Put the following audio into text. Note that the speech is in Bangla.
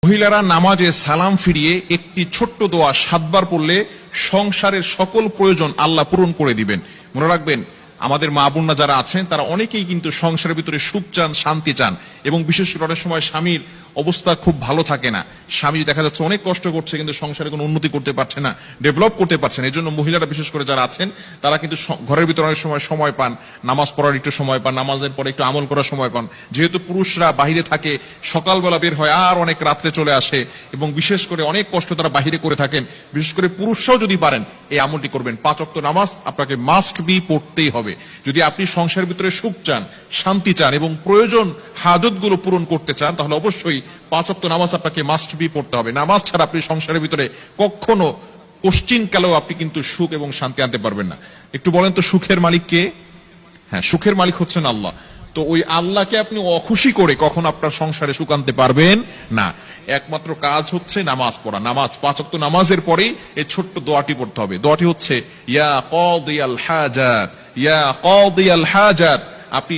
মহিলারা নামাজে সালাম ফিরিয়ে একটি ছোট্ট দোয়া 7 বার পড়লে সংসারের সকল প্রয়োজন আল্লাহ পূরণ করে দিবেন। মনে রাখবেন, আমাদের মা বোনরা যারা আছেন তারা অনেকেই কিন্তু সংসারের ভিতরে সুখ চান, শান্তি চান, এবং বিশেষ করে অনেক সময় স্বামীর অবস্থা খুব ভালো থাকে না। স্বামী দেখা যাচ্ছে অনেক কষ্ট করছে, কিন্তু সংসারে কোনো উন্নতি করতে পারছে না, ডেভেলপ করতে পারছে না। এই জন্য মহিলারা বিশেষ করে যারা আছেন তারা কিন্তু ঘরের ভিতরে অনেক সময় পান, নামাজ পড়ার একটু সময় পান, নামাজের পরে একটু আমল করার সময় পান। যেহেতু পুরুষরা বাহিরে থাকে, সকালবেলা বের হয় আর অনেক রাত্রে চলে আসে, এবং বিশেষ করে অনেক কষ্ট তারা বাহিরে করে থাকেন। বিশেষ করে পুরুষরাও যদি পারেন এই আমলটি করবেন। 5 ওয়াক্ত নামাজ আপনাকে মাস্ট বি পড়তেই হবে। যদি আপনি সংসারের ভিতরে সুখ চান, শান্তি চান এবং প্রয়োজন হাজতগুলো পূরণ করতে চান, তাহলে অবশ্যই 5 ওয়াক্ত নামাজ আপনাকে মাস্ট বি পড়তে হবে। নামাজ ছাড়া আপনি সংসারের ভিতরে কখনো কোশ্চিন কালেও আপনি কিন্তু সুখ এবং শান্তি আনতে পারবেন না। একটু বলেন তো, সুখের মালিক কে? হ্যাঁ, সুখের মালিক হচ্ছেন আল্লাহ। তো ওই আল্লাহকে আপনি অখুশি করে কখন আপনার সংসারে সুখ আনতে পারবেন না। একমাত্র কাজ হচ্ছে নামাজ পড়া। নামাজ 5 ওয়াক্ত নামাজের পরেই এই ছোট্ট দোয়াটি পড়তে হবে। দোয়াটি হচ্ছে ইয়া কাদিয়াল হাজাত, ইয়া কাদিয়াল হাজাত। আপনি